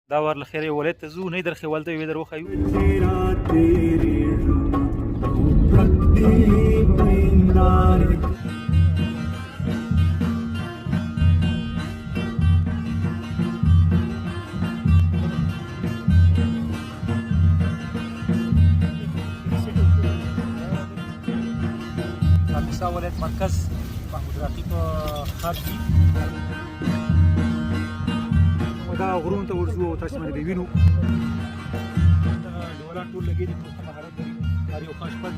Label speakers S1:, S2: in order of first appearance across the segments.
S1: دا وار له خیره ولایت ته ځو نه در خیوال ته وې در وښایو کاپیسا ولایت مرکز محمود راقي په خط کې دا غرونو ته ورځو او تاسو باندې وینو دا ډولان ټول لګي دي په مهارت لري هر یو خاص پد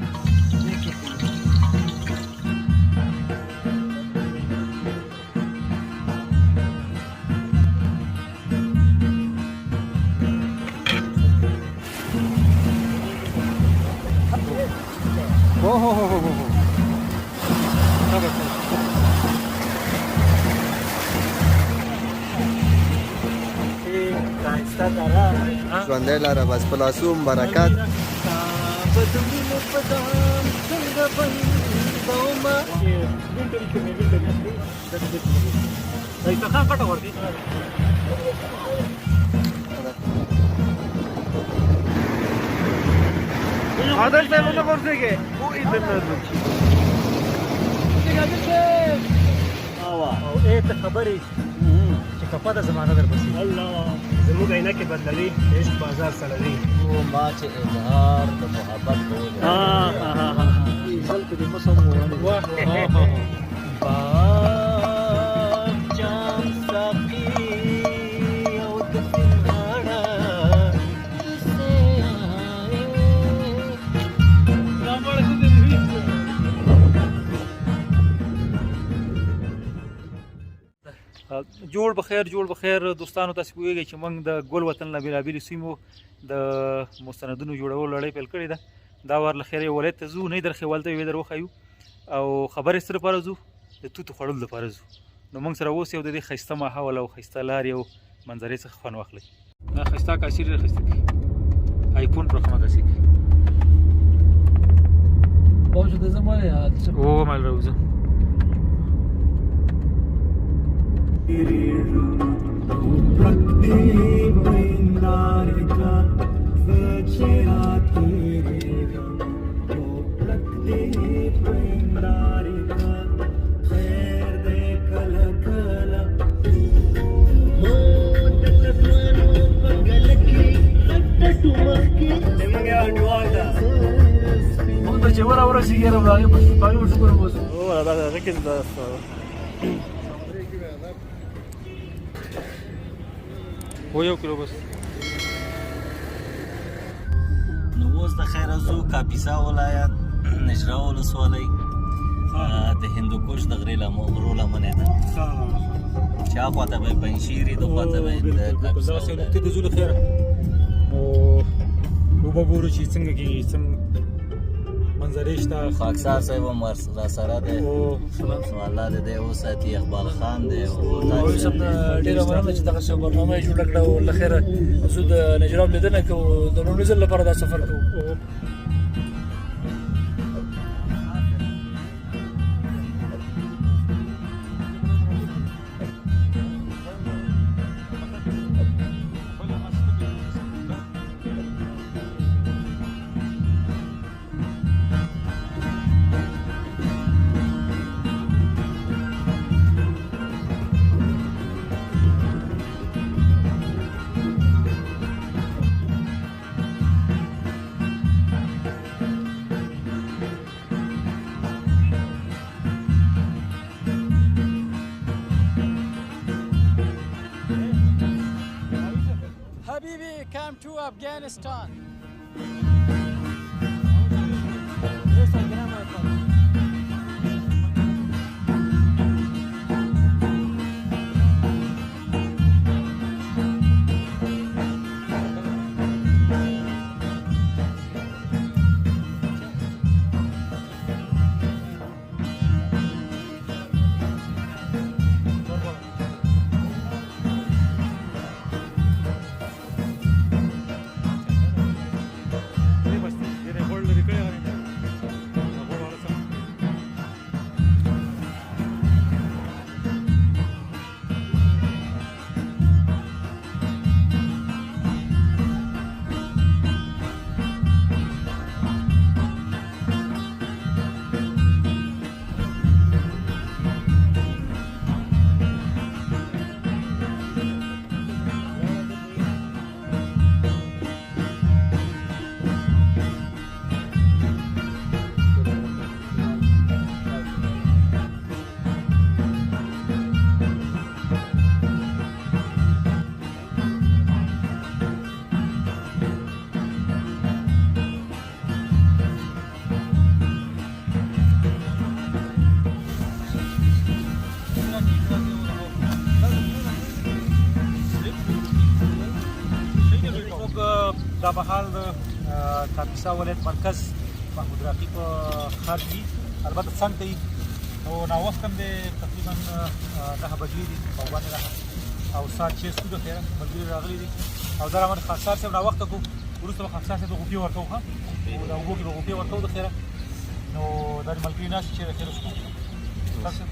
S2: ژوندی لاره بس په لاسو برکت
S3: عادل صاحب ونه غورځېږي او ایدن
S1: او ته خبرې چې کپا د زمانه در پسې
S3: الله زموږ عینکې بدلوي عشق بازار سړوي
S4: او ما چې اظهار د محبت کول
S1: خلکو دې مسم واه
S4: باغ جام ساقي او د سنګړه کیسه
S1: جوړ بخیر دوستانو تاسو پوهیږئ چې موږ د ګل وطن له بېلابېلو سیمو د مستندونو جوړولو لړۍ پیل کړې ده دا وار له خیره ولایت ته ځو نه در خیوال ته وې در وښایو او خبرې سره لپاره ځو د توتو خوړلو لپاره ځو نو موږ سره اوس یو د دې ښایسته ماحول او ښایسته لارې او منظرې څخه خوند واخلئ دا ښایسته کاسي ډېره ښایسته کړي آیفون پر خمه کاسي کړي
S4: باشه د زمانه
S1: او مال راوځه
S3: چې ورسېږي راوړی په شکر اوس او دا رکز دا
S1: و یو کیلو بس
S4: نو اوس د خیره ځو کاپیسا ولایت نجرا ولسوالۍ د هندوکش د غرې غرو لمنې ده چې هاخوا ته به یې پنجشیر د خوا ته به یې د کاپیسا
S1: دغسې نقطې د ځو له خیره نو وبه ګورو چې څنګه کېږي څنګه منظرې شته
S4: خاکسار صاحب هم راسره دی نو الله دې دی وساتي اقبال خان دی
S3: صاحب ډېره مننه چې دغسې برنامه یې جوړه کړه او له خیره زه د نجراب لیدنه کوو د لومړي ځل لپاره دا سفر کوو
S5: Come to Afghanistan.
S1: دا مهال د کاپیسا ولایت مرکز محمود راقي په ښار کې دي، البته څنګ ته یي نو ناوخت هم دی، تقریبا 9 بجې دي او باندې راغلی او ساعت 6 د خیره ملګري راغلي دي او دا راغلی خاکسار صاحب ناوخته کړو، وروسته به خاکسار صاحب ته غوپې ورکوو ښه او دا اوبو کې به غوپې ورکوو د خیره نو دا ملګري ناست چې د خیره څکو تاسو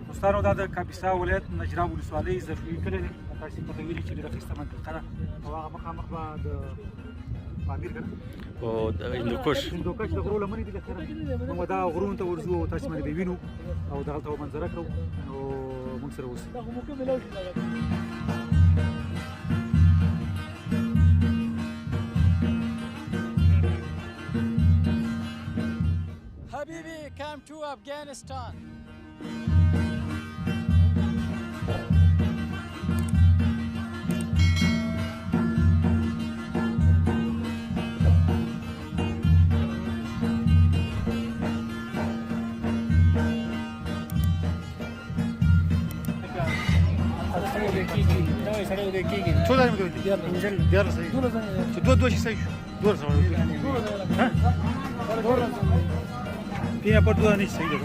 S1: دوستانو دا د کاپیسا ولایت نجراب ولسوالۍ ظرفي کلی دی، تاسې پته ویلي چې ډېره ښایسته منطقه ده او هغه مخامخ به د پامیر که نه
S6: او د هندوکش
S1: هندوکش د غرو لمنې دي د خیره موږ به دا غرونو ته ورځو او تاسې باندې به وینو او دغلته به منظره کوو نو موږ سره اوسئ.
S5: Habibi, come to Afghanistan.
S1: څو ځایونه مې کوي؟ 14 صحیح چې دوه شي صحیح شو 12 پینا پر دوه نه صحیح ده.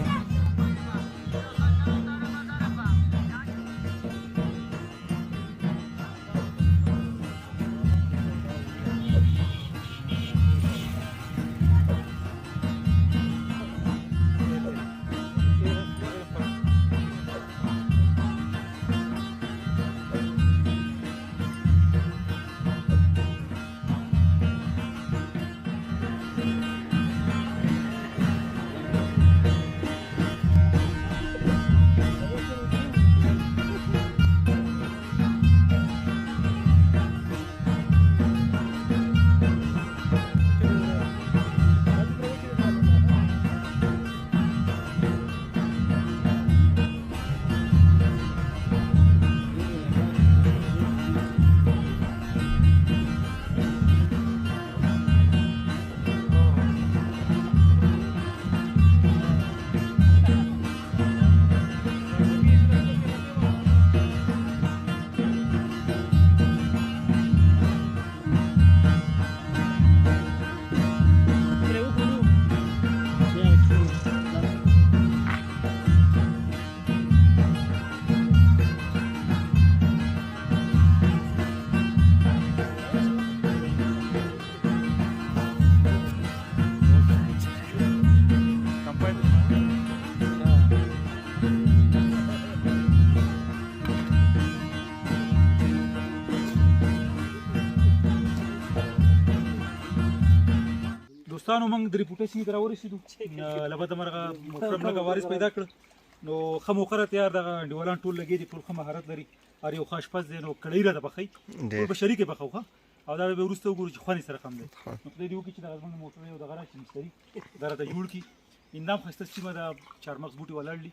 S1: دوستانو موږ د ریپورټر سیمې ته راورسېدو، له بده مرغه محترم لږه وارث پیدا کړ نو ښه موقره تیار دغه انډیوالان ټول لګېدي دي، ټول ښه مهارت لري، هر یو ښه اشپز دی نو کړۍ راته پخوي ټول به شریکې پخوو ښه او دا به وروسته وګورو چې خوند یې سره کم دی نو خدای دې وکړي چې دغه زموږ موټر یو دغه راشي مستري دا راته جوړ کړي. اندام ښایسته سیمه ده، چهارمغز بوټي ولاړ دي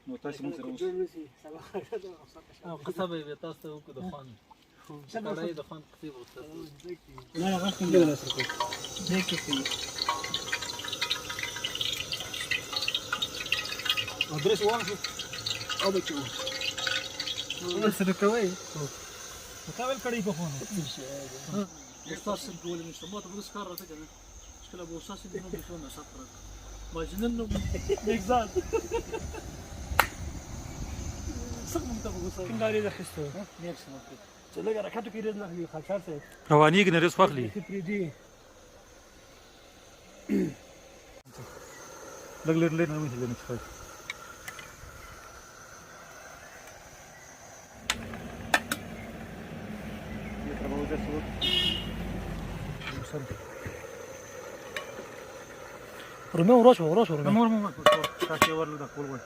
S1: نو تاسې موږ سره اوسئ.
S3: قصه به تاسو ته وکړو د خوند کړای د خوند قصې به ورته
S1: نه هغه څنګه ده سره کوي دې کې ادرس وانه شو او بچو نو سره کوي تا ویل کړی په فون
S3: استاد سم کول مې سمته په ښکار راته کنه کله به استاد سم نو به څه نه سفر ماجنن نو اگزال څنګه ته وګورئ څنګه لري د خسته نیک سمته چې لږه راکټو کې رز نه خاصه څه
S1: رواني کې نه رس واخلي لږ لږ نه مې ځنه ښه
S3: Romeo Rosso,
S1: Romeo, tasti a guardare da quello.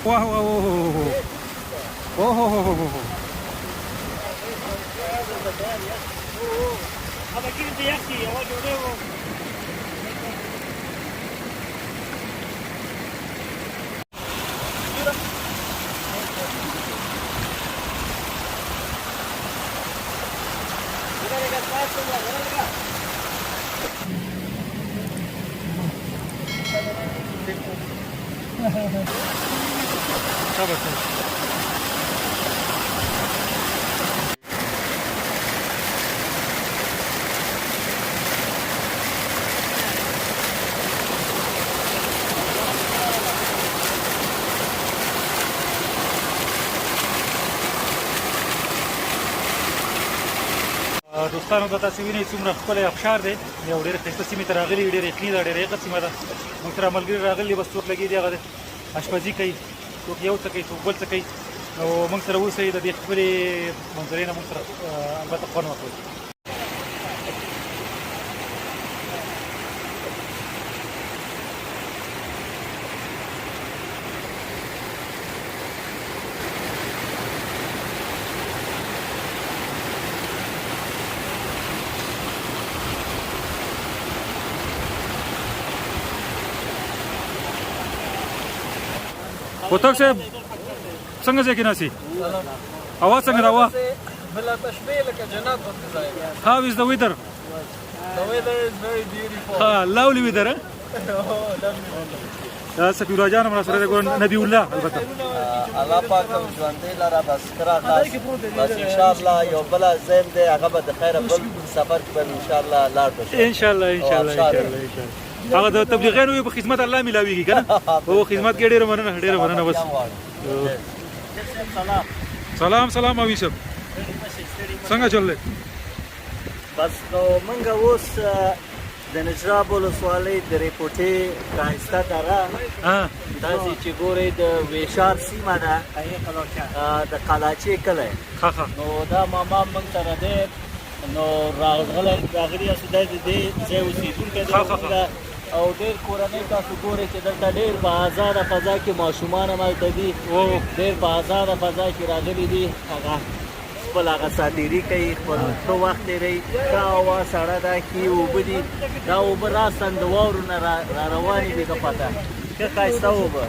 S1: واه واه واه واه واه دوستانو دا تاسو وینئ څومره ښکلی ابشار دی یو ډېره ښایسته سیمې ته راغلي ډېره یخني ده ډېره یخه سیمه ده موږ سره ملګري راغلي بس څوک لګېدي هغه دی اشپزي کوي څوک یو څه کوي څوک بل څه کوي نو موږ سره اوسئ د دې ښکلې منظرې نه موږ سره البته خوند واخلئ هوتک صاحب څنګه ځای کې ناسي هوا څنګه ده هوا
S2: بلا تشبيه لك جنات والجزائر.
S1: How is the weather?
S2: The weather is very beautiful.
S1: lovely weather سفیر جان مرا سره ګور نبی الله البته
S7: الله پاک هم ژوندې لره بس کراغاس بس ان شاء الله یو بل زم دې هغه به د خیره بل سفر کې به ان شاء الله لاړ بشو
S1: ان شاء الله ان شاء الله ان شاء الله هغه د تبلیغیانو په خدمت الله ملاويږي کنه او خدمت کې ډېر مننه بس سلام او یوسف څنګه چللې
S7: بس نو موږ اوس د نجراب ولسوالۍ د ریپورټې ښایسته دره داسې چې ګورئ د ویشار سیمه ده د قلاچې کلی نو دا ماما موږ سره دی نو راغلي یاستو دی د دې ځای اوسېدونکی دی او ډېر کورنۍ تاسو ګورئ چې دلته ډېر په ازاده فضا کې ماشومان هم هلته دي ډېر په ازاده فضا کې راغلي دي هغه خپل هغه ساتیري کوي خپل ښه وخت تېروي ښه هوا سړه ده ښې اوبه دي دا اوبه راستن د واورو نه را روانې دي که پته ښه ښایسته اوبه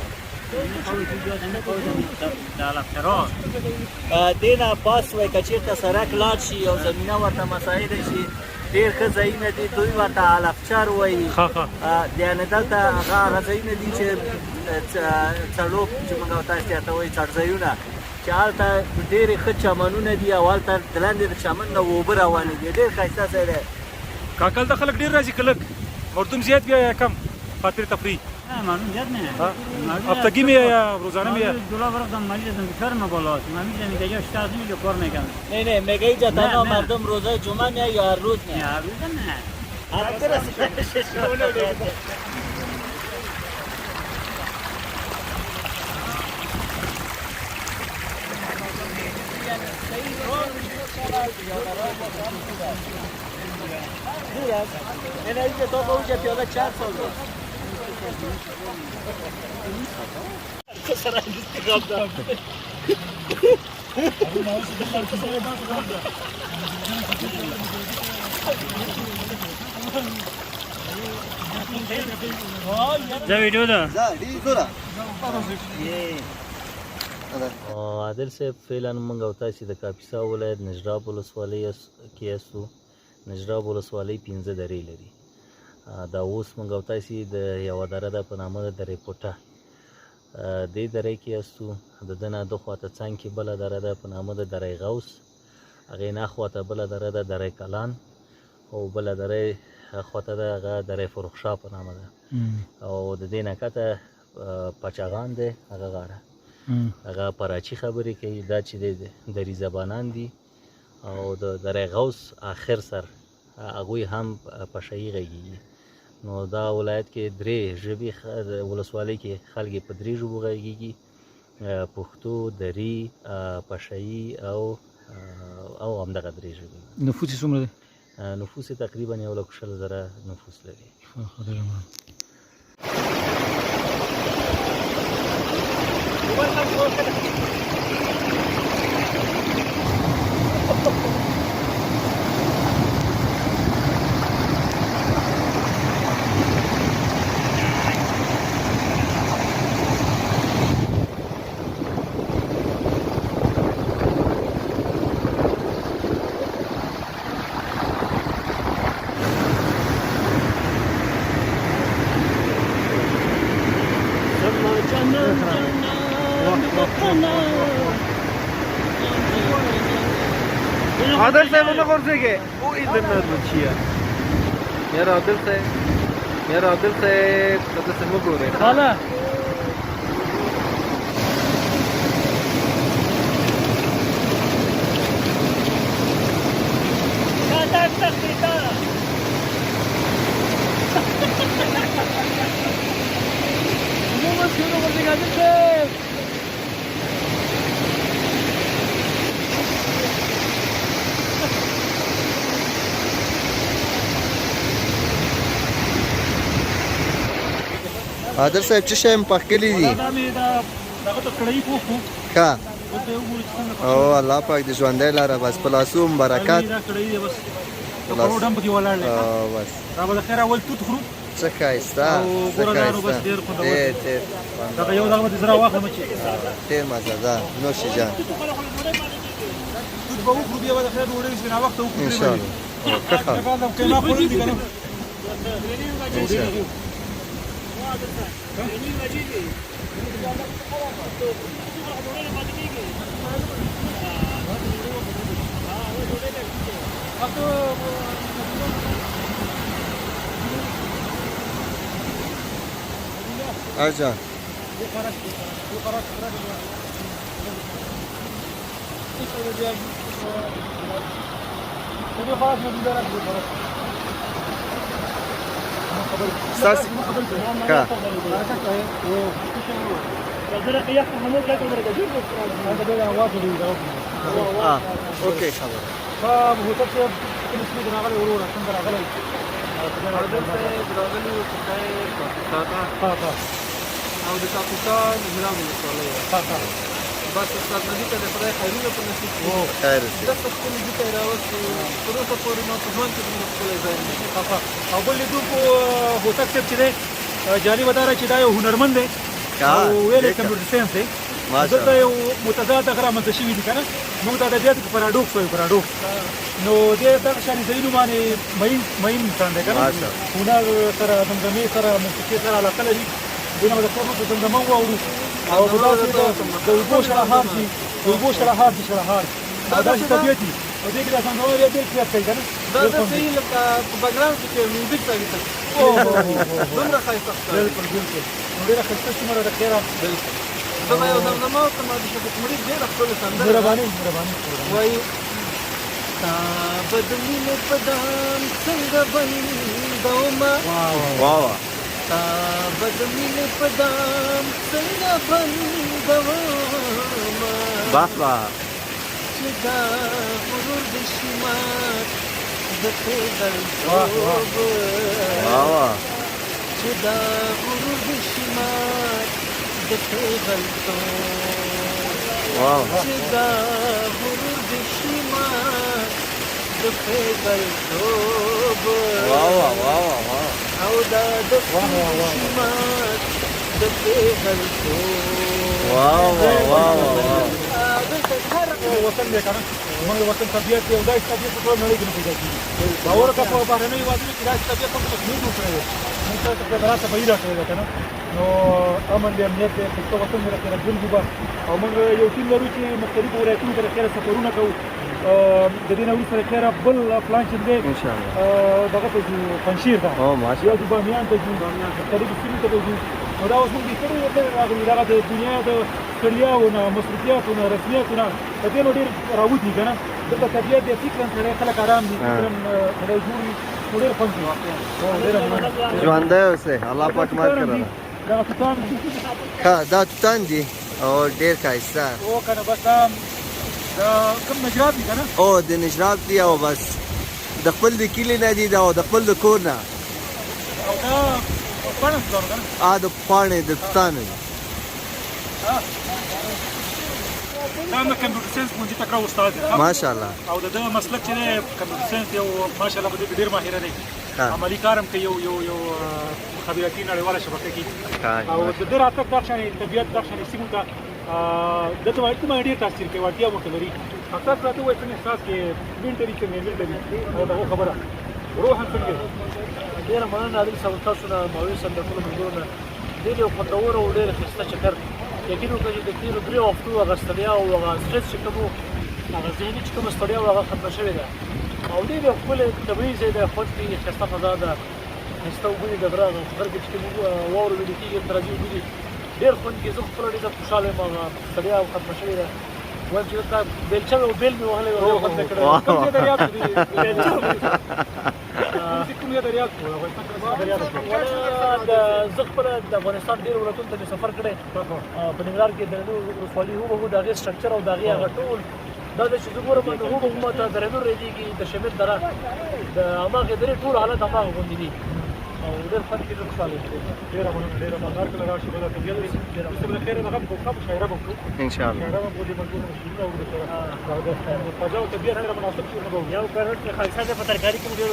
S7: دې نه پاس وایي که چېرته سړک لاړ شي او زمینه ورته مساعده شي ډېر ښه ځایونه دي دوی ورته علفچر وایي یعنې دلته هغه ځایونه دي چې څړوک چې موږ تاسو ته وایي څړځایونه چې هلته ډېرې ښه چمنونه دي او هلته د لاندې د چمن نه اوبه روانې دي ډېر ښایسته ځای دی
S1: کاکل ته خلک ډېر راځي که لږ مردم زیات بیا یا کم خاطر تفریح
S8: معلوم زیاد نه
S1: هفتگی میه یا روزانه میه
S8: دلار رفتم مجلسم کار بالاست من می‌دونم که جاش تازه میگه کار میکنم
S7: نه میگه اینجا تنها مردم روزه جمعه میه یا هر روز میه
S8: هر روز نه
S7: نه اینجا تو با اونجا پیاده 4 سال بود
S8: دا ویډیو ده
S4: عادل صاحب فعلا موږ او تاسو د کاپیسا ولایت نجراب ولسوالۍ کې یاستو نجراب ولسوالۍ 15 درې لري دا اوس موږ او تاسو د یوه دره ده په نامه د درې پوټه دې درې کې یاستو د ده نه دخواته څنګ کې بله دره ده په نامه د درې غوث هغې نه خواته بله دره ده درې کلان او بله درې خواته ده هغه درې فرخشا په نامه ده او د دې نه کته پچاغان دی هغه غاړه هغه پراچي خبرې کوي دا چې دی دري زبانان دي او د درې غوث آخر سر هغوی هم پشهیي غږیږي نو دا ولایت کې درې ژبې ولسوالۍ کې خلک په درې ژبو غږیږي پښتو دري پشهیي او همدغه درې ژبې
S1: نفوس یې څومره دی
S4: نفوس یې تقریبا 1,20,000 نفوس لري
S1: ډېره مننه
S2: عادل صاحب نه غورځيږي او انټرنیټ بچیا یاره عادل صاحب تاسو څنګه ګورئ
S3: خاله
S9: عادل صاحب څه شی په کلی دي
S3: دغه ته کړی پوښو
S9: ښه
S3: ته وګورئ څنګه
S9: او الله پاک دې ژوندی لاره بس په لاسو برکات
S3: دا کړی دی بس
S9: په لاسو.
S3: په ډم کې ولاړ دی
S9: او بس
S3: دا به د خیر اول توت خورو
S9: څه ښایسته
S3: او
S9: څه
S3: ګوره دارو بس
S9: ښایسته
S3: ډېر خوندور
S9: ډېر
S3: دی.
S9: ډېر
S3: دغه یو دغه د زړه واخلم چې
S9: ډېر مزهدار نوش جان
S3: توت به وخورو بیا به د خیر ډوډۍ وشي ناوخته وخورو
S9: انشاءالله او ښه خبره.
S3: قیمه خوړل دي که نه
S9: انشاءالله ارجان ستاسې ښه اوکې خبره
S3: هوټل کې پولیس کې راغلی وروره څنګه راغلی
S2: عادل صاحب راغلی و چې کاکا او د کاپیتان جناب ولسوالۍ بس استاد نبي ته د خدای خیرونه په نصیب کړي
S9: خیر اوسې
S2: دغه خپل دي ته راوستي تر اوسه پورې ما په ژوند کې دومره ښکلی ځای نه دی.
S3: او بل لیدو په هوټل صاحب چې دی جالبه دا ده چې دا یو هنرمند دی او ویلې کمپیوټر ساینس دی دلته یو متضاد غره رامنځته شوي دي که نه موږ د ادبیاتو کې پراډوکس وایو پراډوکس نو دې دغه شانې ځایونو باندې مین انسان دی که نه هنر سره زمزمې سره موسیقي سره علاقه لري دوی نه به د خپل په زمزمه واورو او په داسې د اوبو شړهار شي د اوبو شړهار شي شړهار او داسې طبیعت وي او دې کې دا زمزمه بیا ډېر کلیات کوي که نه
S2: دا داسې وي لکه په بګراوند کې چې میوزیک ځای ته دومره ښایسته ښکاري.
S3: بالکل بالکل نو ډېره ښایسته سیمه ده د خیره
S2: زه به یو زمزمه وکړم د شفیق مرید ډېره ښکلې سندره ده.
S3: مهرباني
S2: وایي تا به د مینې په دام څنګه بندومه
S9: واو
S2: تا به د مینې په دام څنګه بندومه
S9: بس با
S2: چې دا غرور د شي مات د پېغلتوب
S9: واو
S2: چې دا غرور د شي مات د پېغلتوب
S9: واو
S2: چې دا غرور د شي مات د پېغلتوب
S9: واو واو واو
S2: او دا د شي مات د پېغلتوب
S9: واو واو واو
S2: دلته هر
S3: وطن دی که نه زموږ د وطن طبیعت دی او داسې طبیعت په ټوله نړۍ کې نه پیدا کېږي باور وکړه په بهرنیو هېوادونو کې داسې طبیعت موږ تکمیل جوړ کړی دی موږ ته خبرات طبیعي راکړی دی که نه نو امن دی امنیت دی ښایسته وطن دی رخیره ژوند وي به او موږ یو ټیم لرو چې مختلفو ولایتونو ته رخیره سفرونه کوو د دې نه وروسته رخیره بل پلان چې دی
S9: انشاءالله
S3: دغه ته ځو پنجشیر ته
S9: او ماشاءالله
S3: یا د بامیان ته ځو مختلفو سیمو ته به ځو نو دا اوس موږ بیخي ډېر راغلي دغه د دنیا د ستړیاو نه مصروفیاتو نه رسمیاتو نه د دې نو ډېر راوځي که نه دلته طبیعت دی فکرا سړی خلک ارام دي فکرا سړی جوړ وي نو ډېر خوند کوي ډېره مننه
S9: ژوندی اوسئ الله پاک مات کړه
S3: دغه توتان دي
S9: ښه دا توتان دي او ډېر ښایسته
S3: او که نه بس دا کوم نجراب دي که نه
S9: او د نجراب دي او بس د خپل د کلي نه دي او د خپل د کور نه
S3: او دا پاڼه څه ډول که نه
S9: د پاڼې د توتانو دي
S3: دا هم د کمپیوټر ساینس پوهنځي تکړه استاد دی
S9: ماشاءالله
S3: او د ده مسلک چې دی کمپیوټر ساینس یو ماشاءالله په دې کې ډېر ماهره دی عملي کار هم کوي یو مخابراتي نړیواله شبکه کې او د ده راتګ دغه شانې طبیعت دغه شانې سیمو ته دلته باندې ډېر تاثیر کوي وړتیا ورته لري اکثر راته وایي څنګه احساس کې ملټري کې ملټري او دغه خبره روحا څنګه
S2: ډېره مننه عادل صاحب تاسو نه ماوي صاحب د ټولو ملګرو نه ډېر یو خوندور او ډېر ښایسته چکر یقین وکړئ چې د تېرو 3 هفتو هغه ستړیا او هغه سټرس چې کوم هغه ذهني چې کومه ستړیا وه هغه ختمه شوې ده او ډېر یو ښکلی طبیعي ځای دی خوند کوي ښایسته فضا ده ښایسته اوبه دي د غره هغه غبرګې چې کوم واورو ویلې کېږي ورته راځي اوبه دي ډېر خوند کوي زه خپله ډېر خوشحاله یم هغه ستړیا ختمه شوې ده وایم چې دلته بیلچه مې بیل مې وهلی ډېر خوند مې کړی کوم ځای دریاب دی کوم ځای دریاب دی زه خپله د افغانستان ډېرو ولایتونو ته مې سفر کړی په ننګرهار کې د رنو ولسوالي هوبهو د هغې سټرکچر او د هغې هغه ټول دا دی چې زه ګورم د هوبهو ماته د رنو ریډېږي د شمیر دره د هماغې درې ټول حالت هماغه غوندې دي او ډېر خوند کې زه خوشحاله یم
S3: ډېره مننه ډېره مننه کله راشي به د طبیعت دی اوس به د خیر هغه به وکړو شاعره به وکړو
S9: انشاءالله
S3: شاعره به وکړو د ملګرو شعرونه وکړو فضا او طبیعت سره مناسب شعرونه به وکړو
S8: یو کارت کې خالصه ده په ترکاري کې ډېر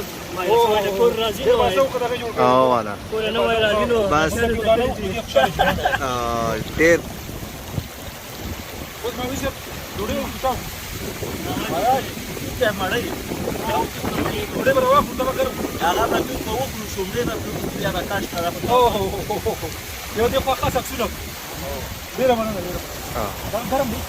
S8: کور راځي
S3: ډېر واسه وکړو دغه جوړ کړو
S9: او والا
S8: کور نه وای راځي نو
S9: بس ډېر
S3: اوس ما ویل ډوډۍ وکړو
S7: ته مړی
S3: ډوډۍ به راواخلو ته به ګرم
S7: هغه به دوی ته وکړو شومرې به کړو بیا به کاش طرف ته
S3: یو دې خوا خاص عکسونه ډېره مننه ډېره ګرم دی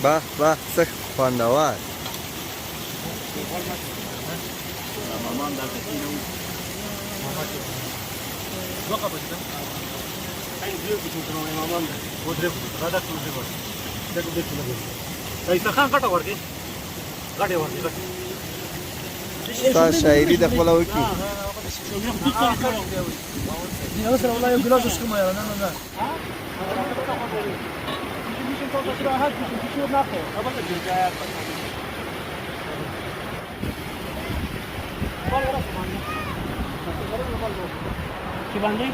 S9: به به څه خوندور
S7: مامان دلته کېنو
S3: دوه قبه دي ایسا خان غټه ورکې غټه ورکې
S9: ستا شاعري د خپله وکړي
S2: یو سره والله یو ګلاس وڅښم یاره نه نه
S8: کې باندې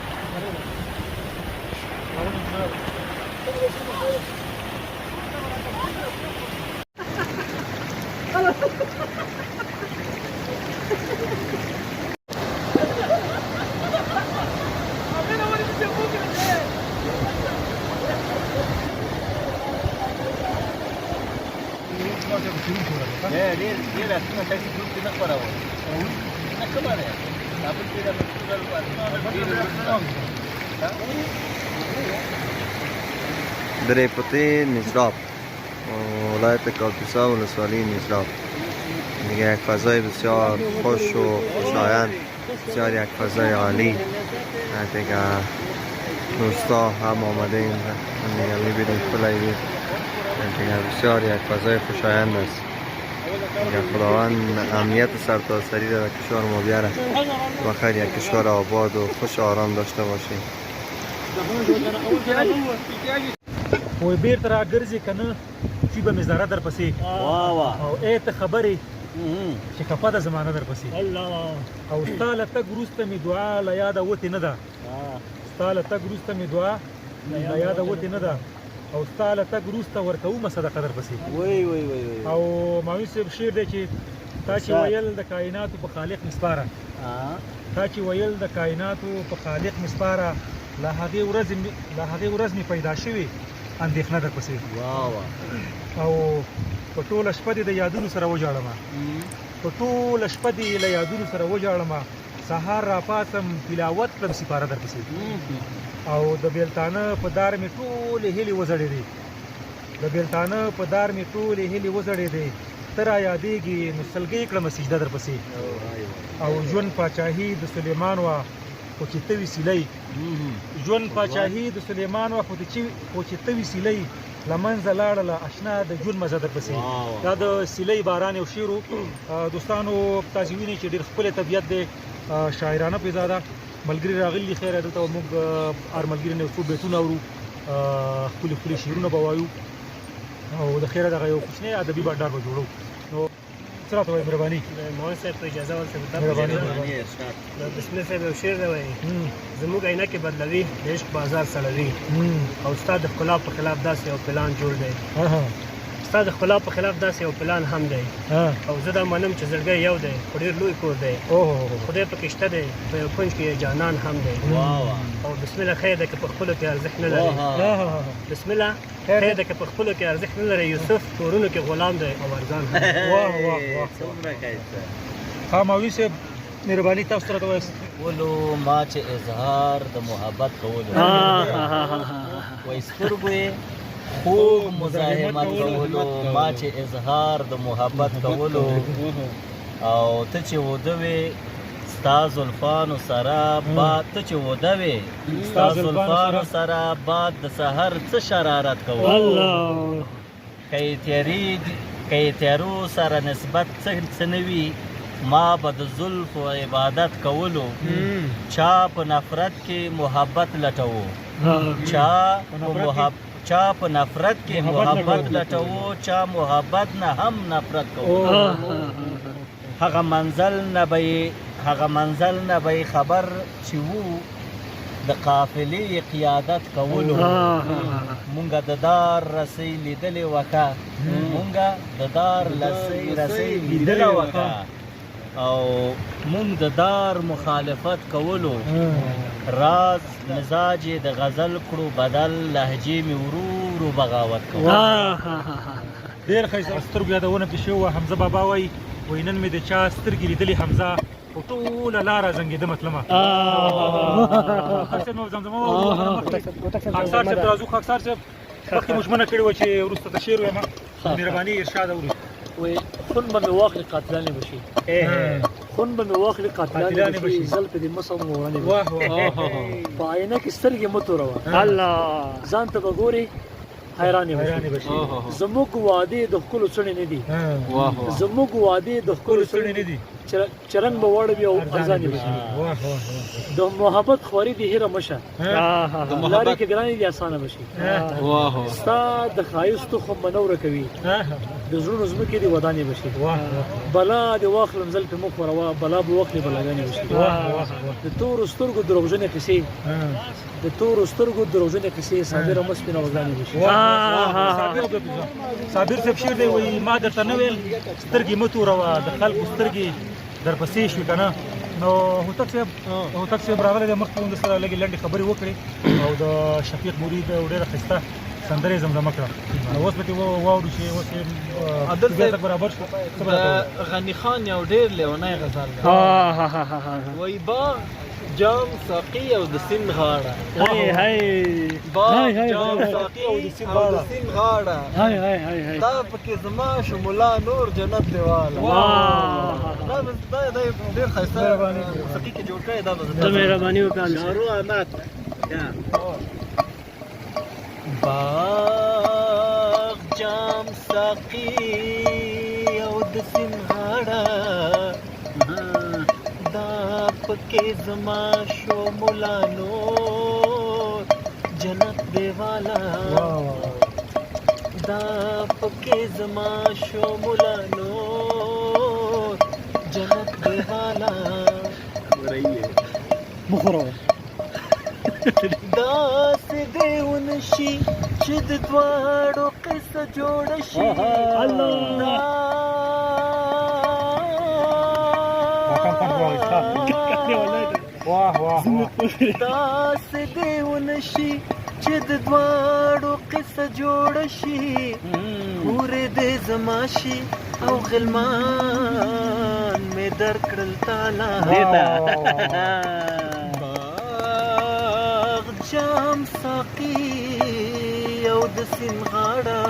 S7: ډېر عکسونه تاسې ګروپ کې نه خپروئ نه کومه دی دا بل کې دا
S9: درې پوتې نجراب ولایت کاپیسا ولسوالی نجراب دیگه یک فضای بسیار خوش و خوشایند بسیار یک فضای عالی دیگه دوستا هم آمده اینجا دیگه میبینید خلایی دیگه بسیار یک فضای خوشایند است دیگه خداوند امنیت سرتاسری در کشور ما بیاره و خیر یک کشور آباد و خوش آرام داشته باشیم
S3: وای بیرته راګرځې که نه چې به مې زاره در پسې او ای ته خبرې چې خفه ده زمانه در پسې او ستا له تګ وروسته مې دعا له یاده وتې نه ده ستا له تګ وروسته مې دعا له یاده وتې نه ده او ستا له تګ وروسته ورکومه صدقه در پسې او ماوي صاحب شعر دی چې تا چې ویل د کائناتو په خالق مې سپاره تا چې ویل د کائناتو په خالق مې سپاره له هغې ورځ مې پیدا شوې اندېښنه در پسې او په ټوله شپه دې د یادونو سره وژاړمه په ټوله شپه دې له یادونو سره وژاړمه سهار راپاڅم تلاوت کړم سپاره در پسې او د بیلتانه په دار مې ټولې هیلې وځړېدې د بیلتانه په دار مې ټولې هیلې وځړېدې ته را یادېږي نو سلګۍ کړمه سجده در پسې او ژوند پاچاهي د سلیمان وه خو چې ته وسیلۍ ژوند پاچاهي د سلیمان وه خو چې ته وسیلۍ لمنځه لاړله اشنا د ژوند مزه درپسې دا د سیلۍ باران یو شعر و. دوستانو تاسې وینئ چې ډېر ښکلی طبیعت دی، شاعرانه فضا ده، ملګري راغلي خیره دلته موږ هر ملګري نه څو بیتونه اورو، ښکلي ښکلي شعرونه به وایو او د خیره دغه یو کوچنی ادبي بنډار به جوړو. نو څه راته وایي مهرباني؟
S2: مهندس صاحب په اجازه ورته
S3: مهرباني
S2: بسم الله صاحب یو شعر دی وایي زموږ عینکې بدلوي د عشق بازار سړوي او ستا د ښکلا په خلاف داسې یو پلان جوړ دی، ستا د ښکلا په خلاف داسې یو پلان هم دی او زه دا منم چې زړګی یو دی خو ډېر لوی کور دی، خدای پکې شته دی په یو کونج کې جانان هم دی او بسم الله خیر ده که په خپلو کې ارزښت نه لري، بسم الله خیر ده که په خپلو کې ارزښت نه لري، یوسف کورونو کې غلام دی او ارزان هم
S3: واه واه واه مولوي صاحب مهرباني تاسو راته وایاست.
S4: ولو ما چې اظهار د محبت کولو وای سترګو خوب مزاحمت کولو، ما چې اظهار د محبت کولو او ته چې ودوې ستا زلفانو سره باد، ته چې ودوې ستا زلفانو سره باد د سحر څه شرارت کولو، که یې تیارو سره نسبت څه نه وي ما به د زلف و عبادت کولو، چا په نفرت کې محبت لټوو، چا په نفرت کې محبت لټوو، چا محبت نه هم نفرت کوو، هغه منزل نه به خبر چې وو د قافلې قیادت کولو، مونږه د دار رسۍ لیدلې وکه، مونږه د دار رسۍ لیدلې وکه او مونږ د دار مخالفت کولو، راز مزاج د غزل کړو بدل، لهجې مې ورو بغاوت کولو.
S3: ډېر ښایسته سترګو یادونه پې شوې وه. حمزه بابا وایي نن مې د چا سترګې لیدلې حمزه خو ټوله لاره زنګېده مطلمه. خاکسار صاحب راځو. خاکسار صاحب مخکې مو ژمنه کړې وه چې وروسته ته شعر وایم، مهرباني ارشاد اورو.
S2: وای خون به مې واخلي قاتلان بشي، خون به مې واخلي قاتلان بشي، زل په دې مسو مورانې
S3: واه واه
S2: په عینه کې سترګې مه توروه، الله ځان ته به ګورې حیرانې بشي. زموږ وعدې د ښکلو څڼې نه دي، زموږ وعدې د ښکلو څڼې نه دي، چې رنګ به واړوي او ارزانې بشي. د محبت خواري دې هېره مه شه، لارې کې ګرانې دې اسانه بشي. ستا د ښایستو خو به نه ورکوي، د زړونو ځمکې دې ودانې بشي. بلا دې واخلم زل پې مه خوروه، بلا به واخلې بلاګانې بشي. د تورو سترګو دروغجنې قصې، د تورو سترګو دروغجنې قصې، صابره مه سپینه وزانې بشي.
S3: صابر صاحب شعر دی وایي ما درته نه ویل سترګې مه توروه، د خلکو سترګې درپسې شوې که نه. نو هوتک صاحب راغلی دی، مخکې موږ سره لږې لنډې خبرې وکړې او د شفیق مرید ډېره ښایسته سندرې زمزمه کړه. نو اوس به ترې واورو چې اوس یې برابر شو.
S5: غني خان یو ډېر لیونی غزل دی، وایي باغ جام ساقي او د سیند غاړه، باغ جام ساقي او د سیند غاړه، دا پکې زما شو ملا نور جنت دیواله. دا ډېر ښایسته موسیقي کې جوړ کړی، دا به
S2: ته مهرباني وکړه
S7: شارو احمد.
S4: باغ جام ساقي او د سیند غاړه، دا پکې زما شو ملا نور جنت دیواله، دا پکې زما شو ملا نور جنت دیواله.
S2: مخوروه
S4: داسې دې ونشي چې د دواړو قصه جوړه شي، داسې دې ونشي چې د دواړو قصه جوړه شي، پورې دې زما شي او غلمان مې درکړل تالا. باغ جام ساقي او د سیند غاړه،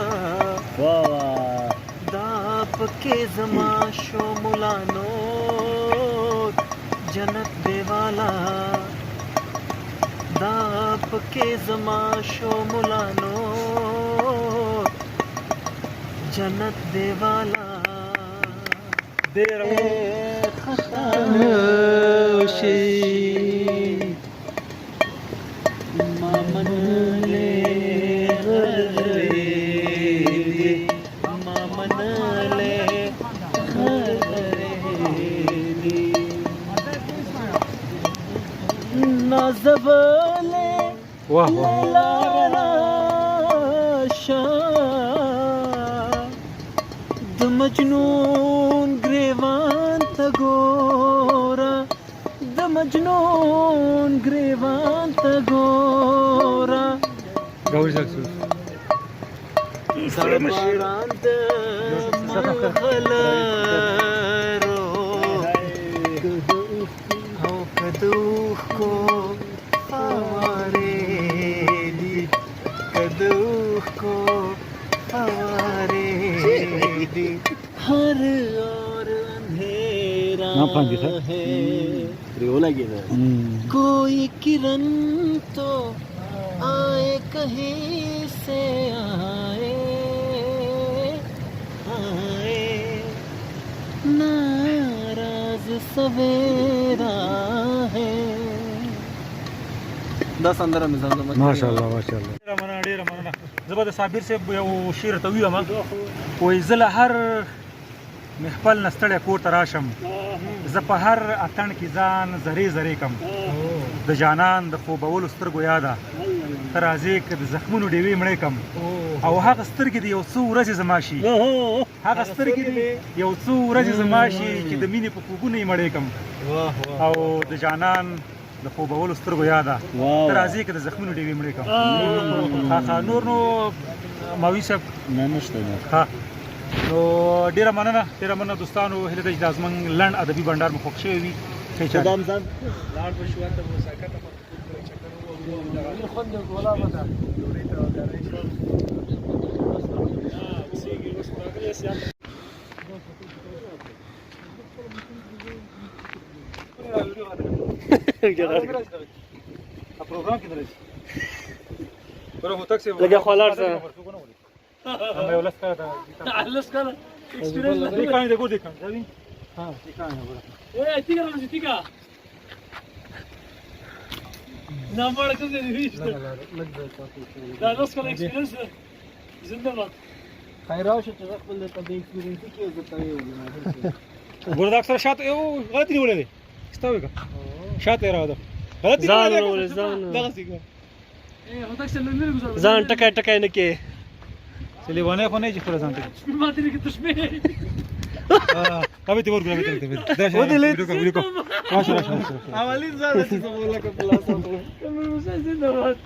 S4: دا پکې زما شو ملا نور جنت دیواله، دا پکې زما شو ملا نور
S5: जन्नत दे वाला
S3: ډېره
S5: خاموشي مامن لے غریبی مامن لے غریبی نازولے
S3: واه واه
S5: لاراشا د مجنون گریوان تا گورا د مجنون گریوان تا گورا
S3: ګوري ځکه
S5: زړباران د مغلرو او کدوخ کو فوارې دي کدوخ کو فوارې دي हर और अंधेरा है कोई किरण तो आए कहीं से आए आए नाराज सवेरा है 10 15 में समझ
S3: ماشاءالله ماشاءالله ډېره مننه زه به د صابر صاحب یو شعر ته ویم وایي زه له هر محفل نه ستړی کور ته راشم زه په هر اتڼ کې ځان زرې زرې کم د جانان د خوبولو سترګو یاده ته راځې که د زخمونو ډېوې مړې کم او هغه سترګې د یو څو ورځې زما شي هغه سترګې د یو څو ورځې زما شي چې د مینې په خوبونو یې مړې کم او د جانان د خوبولو سترګو یاده ته راځې که د زخمونو ډېوې مړې کم ښه نور نو ماوي صاحب
S5: نه نشته
S3: ها نو ډیره مننه دوستانو هیله ده چې دا زموږ لنډ ادبي بنډار مو خوښ شوی وي
S5: قدم ځان
S3: پروګرام کې درځي ورو هوتک سه
S5: لګه خولار سره
S3: اما یو لسکه دا
S2: لس کاله ایکسپیرینس
S3: دې کاني دغه دې کان ځوي ها دې کاني وره
S2: اے تیګه راځي تیګه نه مړ کوم دې ویشته دا لس کاله ایکسپیرینس زنده باد
S5: خیراو چې خپل د طبي ایکسپیرینس کې زه ته یو
S3: ګوردا اکثر شاته یو غلطی نیولې دي استوي کا شاته راوده غلطی
S5: نیولې ځان
S3: دغه څنګه
S2: اے هوتک سره لندن گزار
S5: ځان ټکای ټکای نه کې
S3: چلی ونه خو نه چې خپل ځان ته
S2: ما دې کې تشبيه
S3: کبه تی ورګره به ته درشه ویډیو کو راشه
S5: اولین ځان چې زموږ لکه پلاس
S2: کوم څه زنده باد